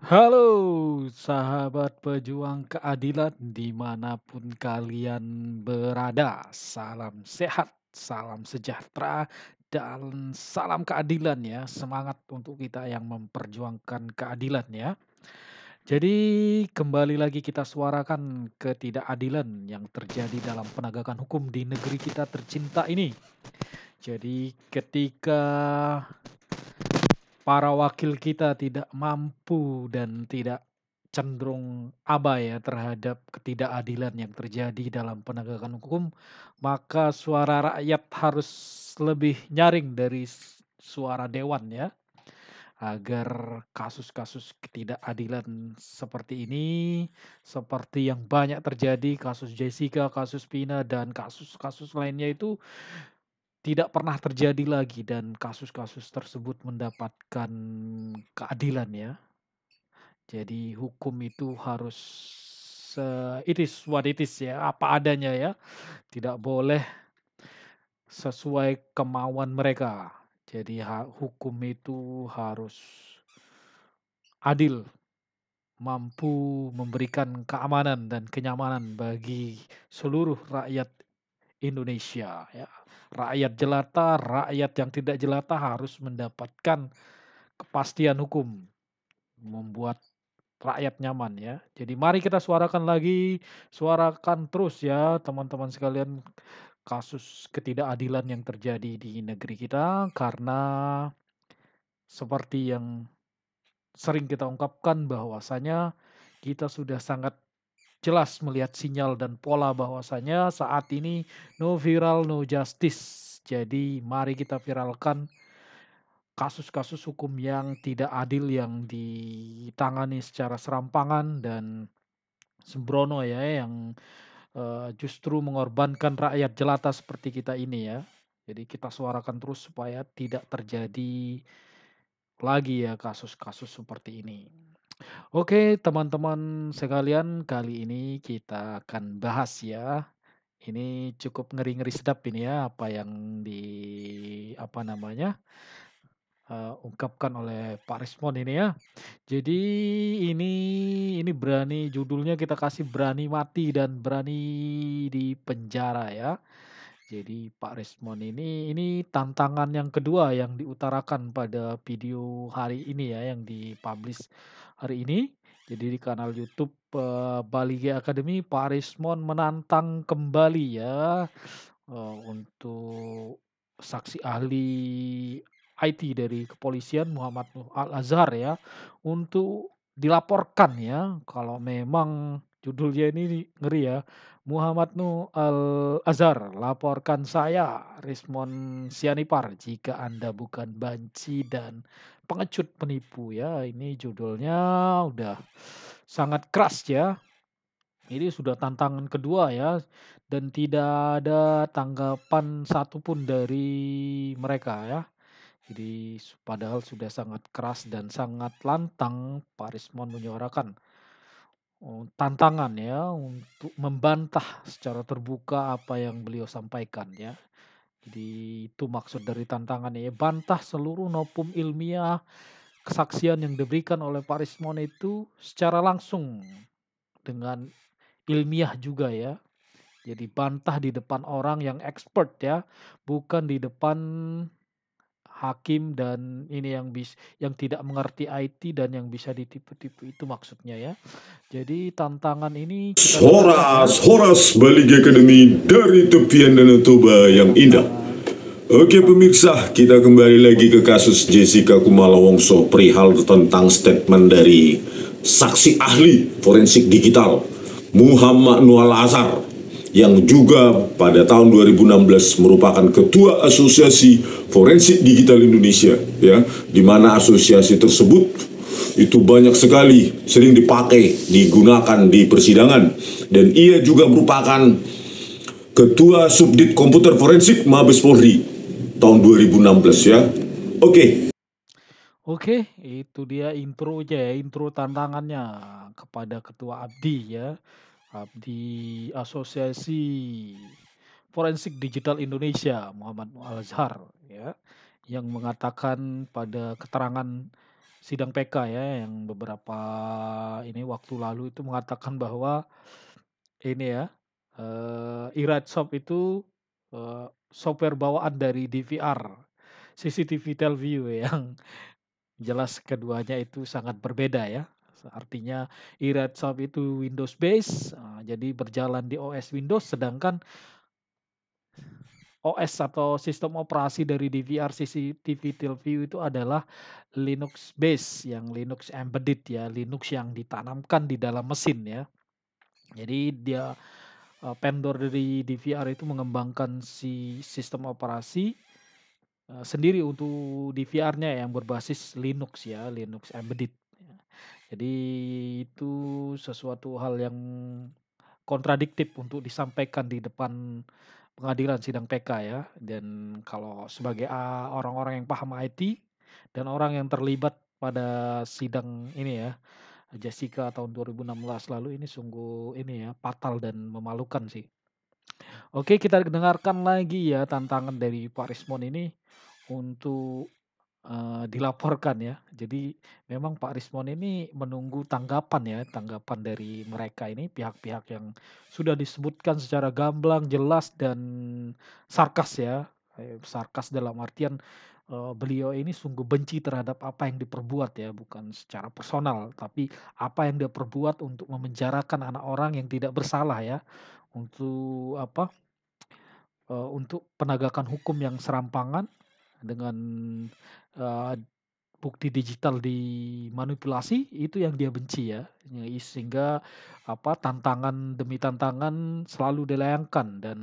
Halo, sahabat pejuang keadilan dimanapun kalian berada. Salam sehat, salam sejahtera, dan salam keadilan ya. Semangat untuk kita yang memperjuangkan keadilan ya. Jadi kembali lagi kita suarakan ketidakadilan yang terjadi dalam penegakan hukum di negeri kita tercinta ini. Jadi ketika para wakil kita tidak mampu dan tidak cenderung abai ya terhadap ketidakadilan yang terjadi dalam penegakan hukum, maka suara rakyat harus lebih nyaring dari suara dewan ya, agar kasus-kasus ketidakadilan seperti ini, seperti yang banyak terjadi kasus Jessica, kasus Vina dan kasus-kasus lainnya itu tidak pernah terjadi lagi dan kasus-kasus tersebut mendapatkan keadilan ya. Jadi hukum itu harus it is what it is ya, apa adanya ya. Tidak boleh sesuai kemauan mereka. Jadi hukum itu harus adil, mampu memberikan keamanan dan kenyamanan bagi seluruh rakyat Indonesia ya. Rakyat jelata, rakyat yang tidak jelata harus mendapatkan kepastian hukum, membuat rakyat nyaman ya. Jadi mari kita suarakan lagi, suarakan terus ya teman-teman sekalian kasus ketidakadilan yang terjadi di negeri kita karena seperti yang sering kita ungkapkan bahwasanya kita sudah sangat jelas melihat sinyal dan pola bahwasanya saat ini no viral no justice. Jadi mari kita viralkan kasus-kasus hukum yang tidak adil yang ditangani secara serampangan dan sembrono ya yang justru mengorbankan rakyat jelata seperti kita ini ya. Jadi kita suarakan terus supaya tidak terjadi lagi ya kasus-kasus seperti ini. Oke, teman-teman sekalian, kali ini kita akan bahas ya. Ini cukup ngeri-ngeri sedap ini ya apa yang di apa namanya? Ungkapkan oleh Pak Rismon ini ya. Jadi ini ini berani judulnya kita kasih berani mati dan berani di penjara ya. Jadi Pak Rismon ini tantangan yang kedua yang diutarakan pada video hari ini ya yang dipublish hari ini. Jadi di kanal YouTube Bali G Academy Pak Rismon menantang kembali ya untuk saksi ahli IT dari kepolisian Muhammad Nuh Al-Azhar ya, untuk dilaporkan ya, kalau memang judulnya ini ngeri ya, Muhammad Nuh Al-Azhar, laporkan saya Rismon Sianipar jika Anda bukan banci dan pengecut penipu ya. Ini judulnya udah sangat keras ya. Ini sudah tantangan kedua ya, dan tidak ada tanggapan satupun dari mereka ya. Jadi padahal sudah sangat keras dan sangat lantang Pak Rismon menyuarakan tantangan ya untuk membantah secara terbuka apa yang beliau sampaikan ya. Jadi itu maksud dari tantangannya ya, bantah seluruh nopum ilmiah kesaksian yang diberikan oleh Pak Rismon itu secara langsung dengan ilmiah juga ya. Jadi bantah di depan orang yang expert ya, bukan di depan hakim dan ini yang tidak mengerti IT dan yang bisa ditipu-tipu itu maksudnya ya. Jadi tantangan ini kita dengarkan ya. Horas Bali Academy dari tepian Danau Toba yang indah. Tantangan. Oke pemirsa, kita kembali lagi ke kasus Jessica Kumala Wongso perihal tentang statement dari saksi ahli forensik digital Muhammad Nual Azhar yang juga pada tahun 2016 merupakan ketua Asosiasi Forensik Digital Indonesia ya, di mana asosiasi tersebut itu banyak sekali sering dipakai, digunakan di persidangan, dan ia juga merupakan Ketua Subdit Komputer Forensik Mabes Polri tahun 2016 ya. Oke. Oke, itu dia intronya ya, intro tantangannya kepada Ketua Abdi ya. Abdi Asosiasi Forensik Digital Indonesia Muhammad Al Azhar ya, yang mengatakan pada keterangan sidang PK ya, yang beberapa ini waktu lalu itu mengatakan bahwa ini ya, Iraj Shop itu, software bawaan dari DVR, CCTV Teleview yang jelas keduanya itu sangat berbeda ya. Artinya Iraj Shop itu Windows base, jadi berjalan di OS Windows, sedangkan OS atau sistem operasi dari DVR CCTV Teleview itu adalah Linux base, yang Linux embedded ya, Linux yang ditanamkan di dalam mesin ya. Jadi dia, vendor dari DVR itu mengembangkan si sistem operasi, sendiri untuk DVR-nya yang berbasis Linux ya, Linux embedded ya. Jadi itu sesuatu hal yang kontradiktif untuk disampaikan di depan pengadilan sidang PK ya. Dan kalau sebagai, orang-orang yang paham IT dan orang yang terlibat pada sidang ini ya, Jessica tahun 2016 lalu, ini sungguh ini ya, fatal dan memalukan sih. Oke, kita dengarkan lagi ya tantangan dari Pak Rismon ini untuk, dilaporkan ya. Jadi memang Pak Rismon ini menunggu tanggapan ya, tanggapan dari mereka ini, pihak-pihak yang sudah disebutkan secara gamblang, jelas, dan sarkas ya. Sarkas dalam artian, beliau ini sungguh benci terhadap apa yang diperbuat ya, bukan secara personal, tapi apa yang dia perbuat untuk memenjarakan anak orang yang tidak bersalah ya, untuk apa, untuk penegakan hukum yang serampangan dengan, eee, bukti digital dimanipulasi, itu yang dia benci ya. Sehingga apa, tantangan demi tantangan selalu dilayangkan, dan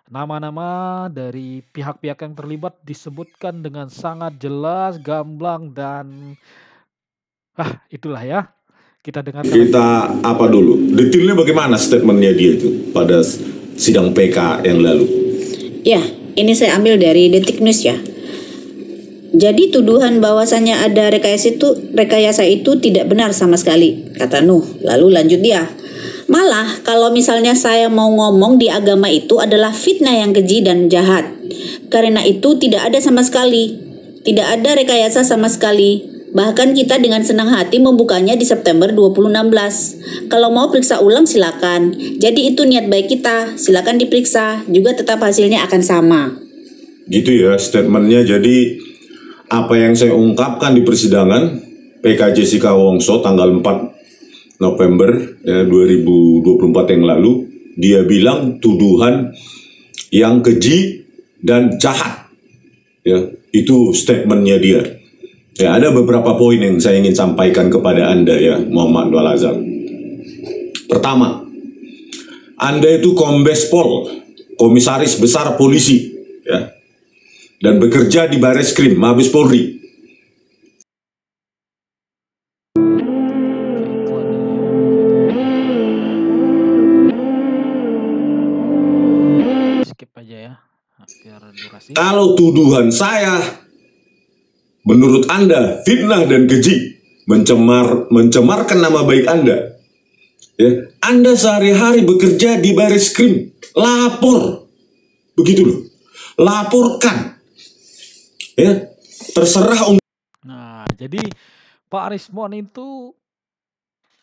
nama-nama dari pihak-pihak yang terlibat disebutkan dengan sangat jelas, gamblang, dan itulah ya. Kita dengarkan lagi. Kita apa dulu? Detailnya bagaimana statementnya dia itu pada sidang PK yang lalu? Ya, ini saya ambil dari Detik News ya. Jadi tuduhan bahwasannya ada rekayasa itu tidak benar sama sekali, kata Nuh. Lalu lanjut dia. Malah kalau misalnya saya mau ngomong di agama itu adalah fitnah yang keji dan jahat. Karena itu tidak ada sama sekali. Tidak ada rekayasa sama sekali. Bahkan kita dengan senang hati membukanya di September 2016. Kalau mau periksa ulang silakan. Jadi itu niat baik kita, silakan diperiksa. Juga tetap hasilnya akan sama. Gitu ya statementnya. Jadi apa yang saya ungkapkan di persidangan PK Jessica Wongso tanggal 4 November ya, 2024 yang lalu, dia bilang tuduhan yang keji dan jahat. Ya, itu statementnya dia. Ya, ada beberapa poin yang saya ingin sampaikan kepada Anda ya, Muhammad Nual Azhar. Pertama, Anda itu Kombes Pol, Komisaris Besar Polisi, ya, dan bekerja di Bareskrim, Mabes Polri. Skip aja ya, biar durasi. Kalau tuduhan saya, menurut Anda fitnah dan keji, mencemarkan nama baik Anda, ya, Anda sehari-hari bekerja di Bareskrim, lapor, begitu loh, laporkan, ya, terserah. Nah, jadi Pak Rismon itu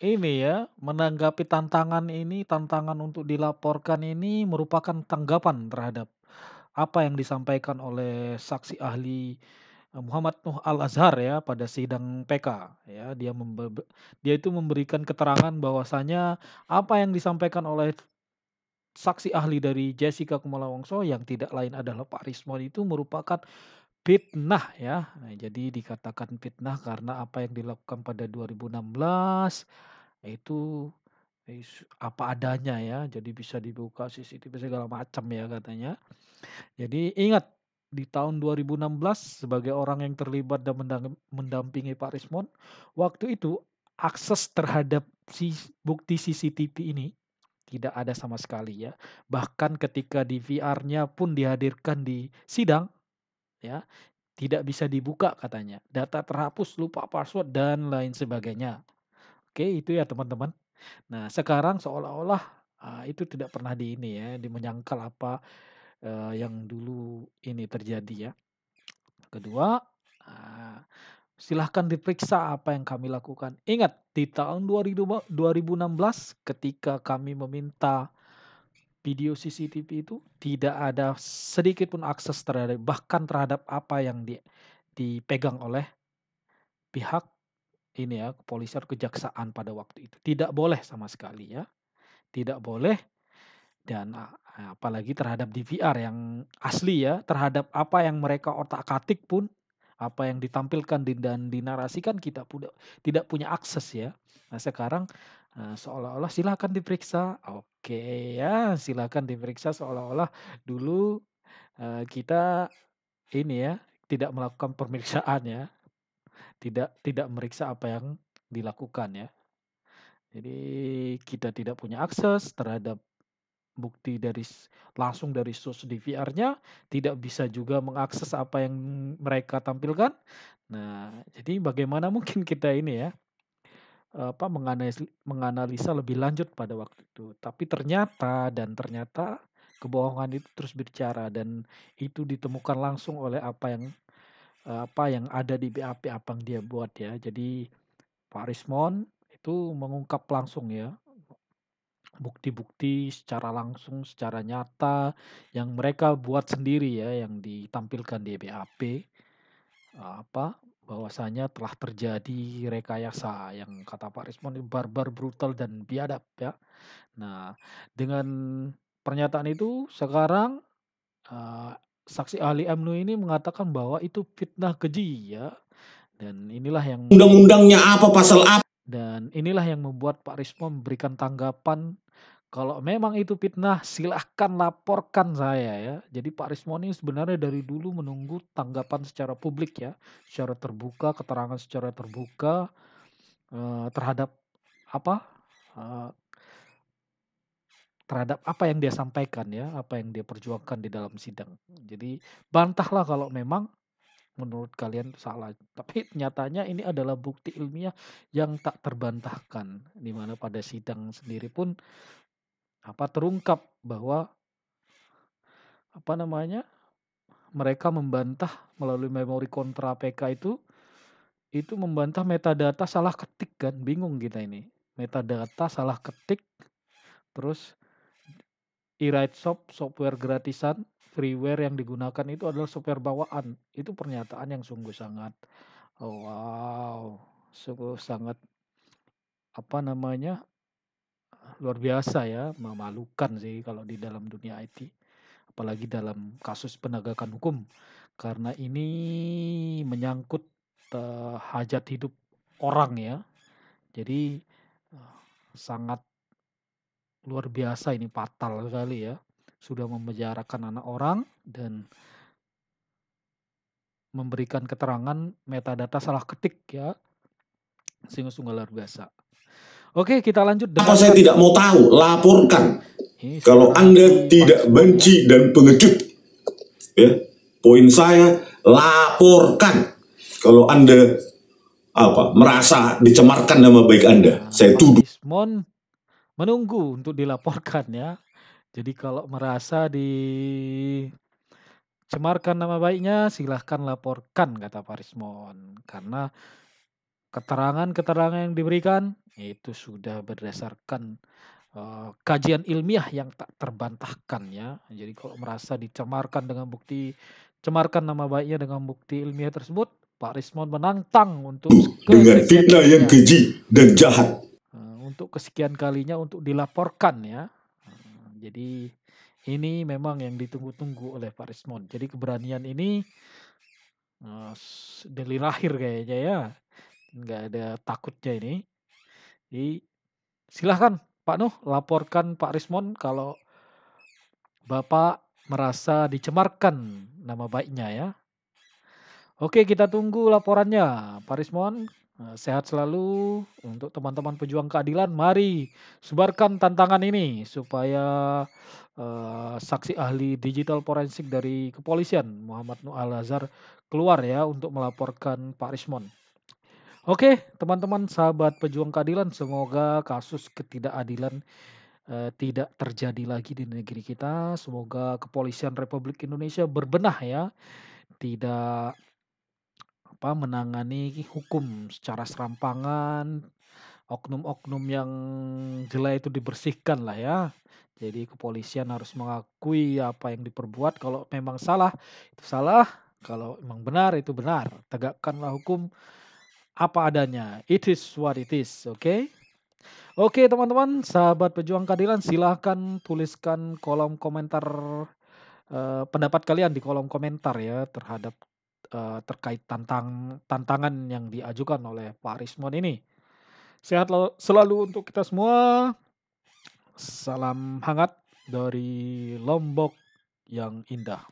ini ya, menanggapi tantangan ini, tantangan untuk dilaporkan ini merupakan tanggapan terhadap apa yang disampaikan oleh saksi ahli, Muhammad Nuh Al-Azhar ya pada sidang PK ya. Dia itu memberikan keterangan bahwasanya apa yang disampaikan oleh saksi ahli dari Jessica Kumala Wongso yang tidak lain adalah Pak Rismon itu merupakan fitnah ya. Nah, jadi dikatakan fitnah karena apa yang dilakukan pada 2016 itu apa adanya ya. Jadi bisa dibuka CCTV segala macam ya katanya. Jadi ingat, di tahun 2016 sebagai orang yang terlibat dan mendampingi Pak Rismon, waktu itu akses terhadap bukti CCTV ini tidak ada sama sekali ya. Bahkan ketika DVR-nya pun dihadirkan di sidang ya, tidak bisa dibuka katanya. Data terhapus, lupa password, dan lain sebagainya. Oke, itu ya teman-teman. Nah, sekarang seolah-olah, itu tidak pernah menyangkal apa, yang dulu ini terjadi ya. Kedua, silahkan diperiksa apa yang kami lakukan. Ingat, di tahun 2016 ketika kami meminta video CCTV itu tidak ada sedikit pun akses terhadap bahkan terhadap apa yang dipegang oleh pihak ini ya, kepolisian, kejaksaan pada waktu itu. Tidak boleh sama sekali ya, tidak boleh dan apalagi terhadap DVR yang asli ya, terhadap apa yang mereka otak-atik pun, apa yang ditampilkan dan dinarasikan kita tidak punya akses ya. Nah sekarang seolah-olah silakan diperiksa, oke ya silakan diperiksa seolah-olah dulu kita ini ya tidak melakukan pemeriksaan ya, tidak meriksa apa yang dilakukan ya. Jadi kita tidak punya akses terhadap bukti langsung dari source DVR-nya, tidak bisa juga mengakses apa yang mereka tampilkan. Nah, jadi bagaimana mungkin kita ini ya, menganalisa lebih lanjut pada waktu itu. Tapi ternyata kebohongan itu terus bicara dan itu ditemukan langsung oleh apa yang ada di BAP apa yang dia buat ya. Jadi Pak Rismon itu mengungkap langsung ya bukti-bukti secara langsung, secara nyata yang mereka buat sendiri ya, yang ditampilkan di BAP bahwasanya telah terjadi rekayasa yang kata Pak Rismon ini barbar, brutal dan biadab ya. Nah, dengan pernyataan itu sekarang saksi ahli UMNO ini mengatakan bahwa itu fitnah keji ya. Dan inilah yang Undang-undangnya apa, pasal apa? dan inilah yang membuat Pak Rismon memberikan tanggapan, kalau memang itu fitnah silahkan laporkan saya ya. Jadi Pak Rismon ini sebenarnya dari dulu menunggu tanggapan secara publik ya, secara terbuka, keterangan secara terbuka terhadap apa eh, terhadap apa yang dia sampaikan ya, apa yang dia perjuangkan di dalam sidang. Jadi bantahlah kalau memang menurut kalian salah. Tapi nyatanya ini adalah bukti ilmiah yang tak terbantahkan, di mana pada sidang sendiri pun terungkap bahwa apa namanya mereka membantah melalui memori kontra PK itu membantah metadata salah ketik kan, bingung kita ini. Metadata salah ketik, terus e-write shop, software gratisan, freeware yang digunakan itu adalah software bawaan. Itu pernyataan yang sungguh sangat, oh, wow, sungguh sangat luar biasa ya, memalukan sih kalau di dalam dunia IT. Apalagi dalam kasus penegakan hukum. Karena ini menyangkut hajat hidup orang ya. Jadi sangat luar biasa, ini fatal sekali ya. Sudah memenjarakan anak orang dan memberikan keterangan metadata salah ketik ya. Sungguh luar biasa. Oke, kita lanjut dengan Apa saya tidak mau tahu, laporkan. Kalau Anda tidak benci dan pengecut, ya, poin saya laporkan. Kalau Anda merasa dicemarkan nama baik Anda, saya tuduh. Rismon menunggu untuk dilaporkan ya. Jadi kalau merasa dicemarkan nama baiknya, silahkan laporkan kata Pak Rismon. Karena keterangan-keterangan yang diberikan itu sudah berdasarkan kajian ilmiah yang tak terbantahkan ya. Jadi kalau merasa dicemarkan dengan bukti, cemarkan nama baiknya dengan bukti ilmiah tersebut, Pak Rismon menantang untuk dengan fitnah yang keji dan jahat. Untuk kesekian kalinya untuk dilaporkan ya. Jadi ini memang yang ditunggu-tunggu oleh Pak Rismon. Jadi keberanian ini dari lahir kayaknya ya. Nggak ada takutnya ini. Jadi silahkan Pak Nuh laporkan Pak Rismon kalau Bapak merasa dicemarkan nama baiknya ya. Oke, kita tunggu laporannya Pak Rismon. Sehat selalu untuk teman-teman pejuang keadilan. Mari sebarkan tantangan ini supaya saksi ahli digital forensik dari kepolisian Muhammad Nuh Al-Azhar keluar ya untuk melaporkan Pak Rismon. Oke, teman-teman sahabat pejuang keadilan, semoga kasus ketidakadilan tidak terjadi lagi di negeri kita. Semoga kepolisian Republik Indonesia berbenah ya, tidak menangani hukum secara serampangan, oknum-oknum yang jelek itu dibersihkan lah ya. Jadi kepolisian harus mengakui apa yang diperbuat, kalau memang salah, itu salah, kalau memang benar, itu benar. Tegakkanlah hukum apa adanya. It is what it is, oke? Oke teman-teman, sahabat pejuang keadilan, silahkan tuliskan kolom komentar pendapat kalian di kolom komentar ya terhadap terkait tantangan yang diajukan oleh Pak Rismon ini. Sehat selalu untuk kita semua. Salam hangat dari Lombok yang indah.